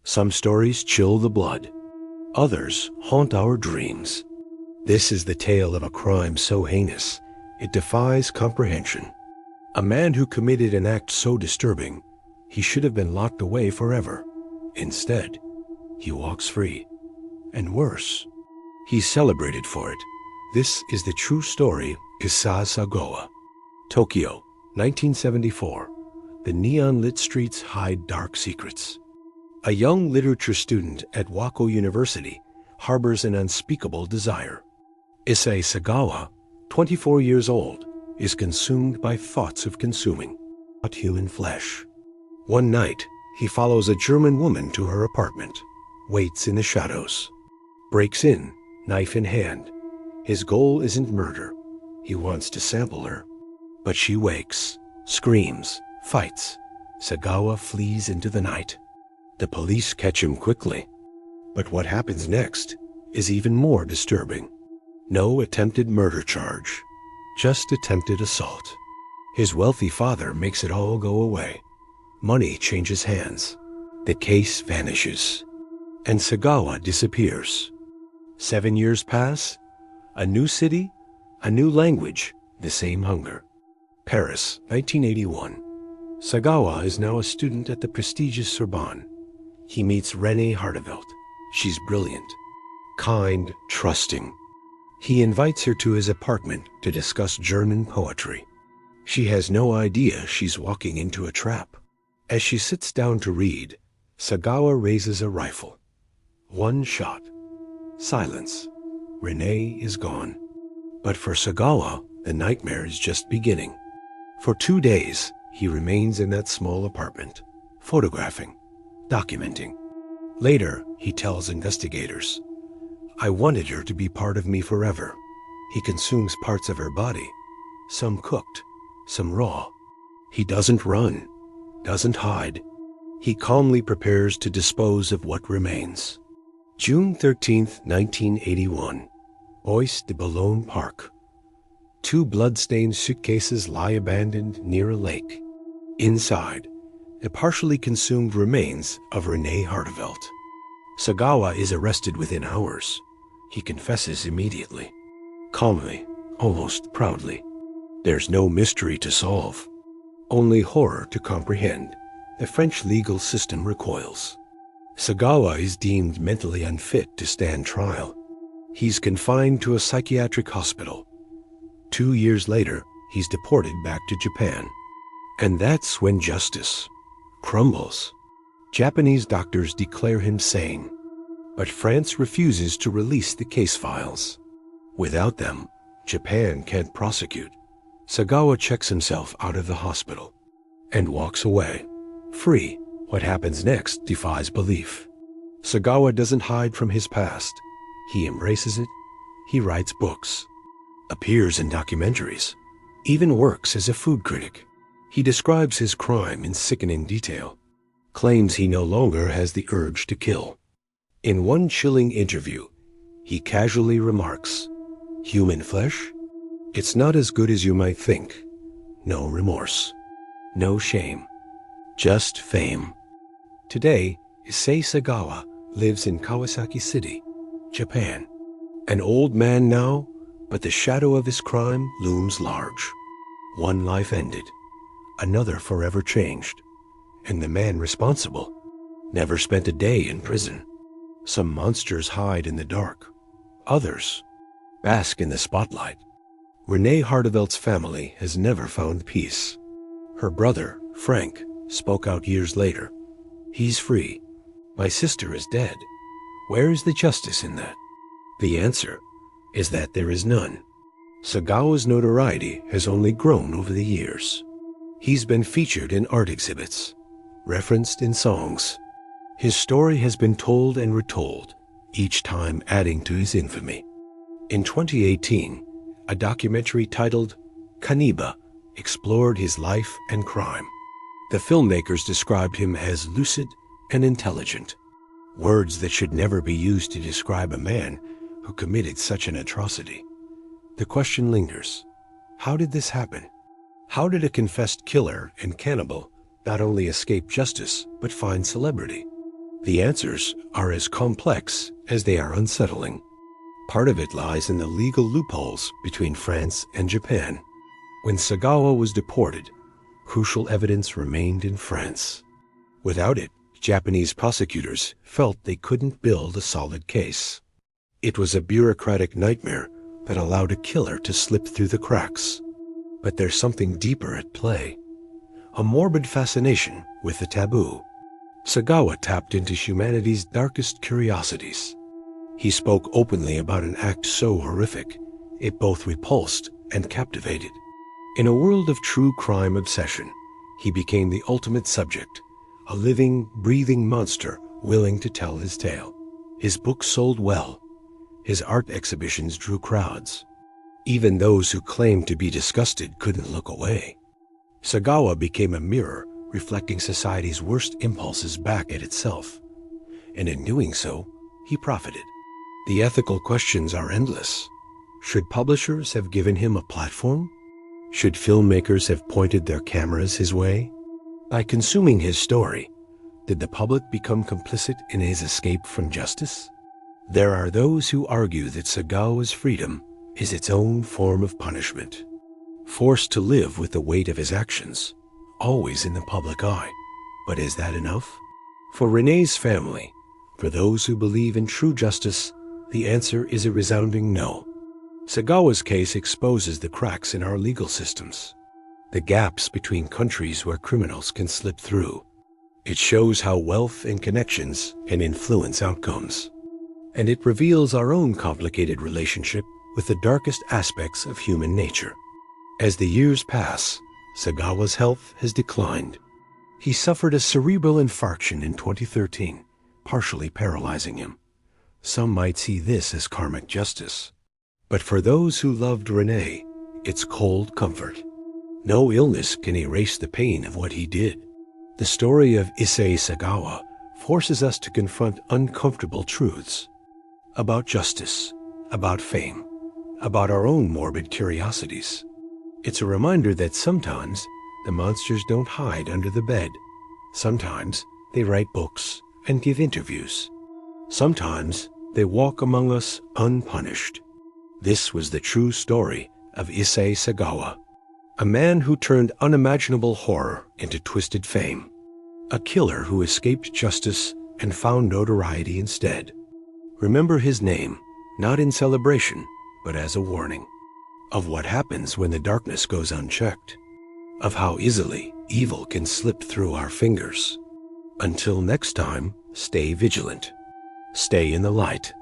Some stories chill the blood. Others haunt our dreams. This is the tale of a crime so heinous, it defies comprehension. A man who committed an act so disturbing, he should have been locked away forever. Instead, he walks free. And worse, he's celebrated for it. This is the true story, Issei Sagawa. Tokyo, 1974. The neon-lit streets hide dark secrets. A young literature student at Wako University harbors an unspeakable desire. Issei Sagawa, 24 years old, is consumed by thoughts of consuming, not human flesh. One night, he follows a German woman to her apartment, waits in the shadows, breaks in, knife in hand. His goal isn't murder. He wants to sample her. But she wakes, screams, fights. Sagawa flees into the night. The police catch him quickly. But what happens next is even more disturbing. No attempted murder charge, just attempted assault. His wealthy father makes it all go away. Money changes hands. The case vanishes. And Sagawa disappears. 7 years pass. A new city, a new language, the same hunger. Paris, 1981. Sagawa is now a student at the prestigious Sorbonne. He meets Renée Hartevelt. She's brilliant, kind, trusting. He invites her to his apartment to discuss German poetry. She has no idea she's walking into a trap. As she sits down to read, Sagawa raises a rifle. One shot. Silence. Renée is gone. But for Sagawa, the nightmare is just beginning. For 2 days, he remains in that small apartment, photographing, documenting. Later, he tells investigators, "I wanted her to be part of me forever." He consumes parts of her body, some cooked, some raw. He doesn't run, doesn't hide. He calmly prepares to dispose of what remains. June 13th, 1981. Oise de Boulogne Park. 2 blood-stained suitcases lie abandoned near a lake. Inside, the partially consumed remains of Renée Hartevelt. Sagawa is arrested within hours. He confesses immediately, calmly, almost proudly. There's no mystery to solve, only horror to comprehend. The French legal system recoils. Sagawa is deemed mentally unfit to stand trial. He's confined to a psychiatric hospital. 2 years later, he's deported back to Japan. And that's when justice crumbles. Japanese doctors declare him sane, but France refuses to release the case files. Without them, Japan can't prosecute. Sagawa checks himself out of the hospital and walks away, free. What happens next defies belief. Sagawa doesn't hide from his past. He embraces it. He writes books, appears in documentaries, even works as a food critic. He describes his crime in sickening detail, claims he no longer has the urge to kill. In one chilling interview, he casually remarks, "Human flesh? It's not as good as you might think. No remorse, no shame, just fame." Today, Issei Sagawa lives in Kawasaki City, Japan. An old man now, but the shadow of his crime looms large. One life ended, another forever changed, and the man responsible never spent a day in prison. Some monsters hide in the dark, others bask in the spotlight. Renée Hartevelt's family has never found peace. Her brother, Frank, spoke out years later. "He's free. My sister is dead. Where is the justice in that?" The answer is that there is none. Sagawa's notoriety has only grown over the years. He's been featured in art exhibits, referenced in songs. His story has been told and retold, each time adding to his infamy. In 2018, a documentary titled Cannibal explored his life and crime. The filmmakers described him as lucid and intelligent, words that should never be used to describe a man who committed such an atrocity. The question lingers, how did this happen? How did a confessed killer and cannibal not only escape justice, but find celebrity? The answers are as complex as they are unsettling. Part of it lies in the legal loopholes between France and Japan. When Sagawa was deported, crucial evidence remained in France. Without it, Japanese prosecutors felt they couldn't build a solid case. It was a bureaucratic nightmare that allowed a killer to slip through the cracks. But there's something deeper at play. A morbid fascination with the taboo. Sagawa tapped into humanity's darkest curiosities. He spoke openly about an act so horrific, it both repulsed and captivated. In a world of true crime obsession, he became the ultimate subject, a living, breathing monster willing to tell his tale. His books sold well. His art exhibitions drew crowds. Even those who claimed to be disgusted couldn't look away. Sagawa became a mirror reflecting society's worst impulses back at itself. And in doing so, he profited. The ethical questions are endless. Should publishers have given him a platform? Should filmmakers have pointed their cameras his way? By consuming his story, did the public become complicit in his escape from justice? There are those who argue that Sagawa's freedom is its own form of punishment. Forced to live with the weight of his actions, always in the public eye. But is that enough? For Renee's family, for those who believe in true justice, the answer is a resounding no. Sagawa's case exposes the cracks in our legal systems, the gaps between countries where criminals can slip through. It shows how wealth and connections can influence outcomes. And it reveals our own complicated relationship with the darkest aspects of human nature. As the years pass, Sagawa's health has declined. He suffered a cerebral infarction in 2013, partially paralyzing him. Some might see this as karmic justice. But for those who loved Renee, it's cold comfort. No illness can erase the pain of what he did. The story of Issei Sagawa forces us to confront uncomfortable truths about justice, about fame, about our own morbid curiosities. It's a reminder that sometimes the monsters don't hide under the bed. Sometimes they write books and give interviews. Sometimes they walk among us unpunished. This was the true story of Issei Sagawa, a man who turned unimaginable horror into twisted fame, a killer who escaped justice and found notoriety instead. Remember his name, not in celebration, but as a warning, of what happens when the darkness goes unchecked, of how easily evil can slip through our fingers. Until next time, stay vigilant. Stay in the light.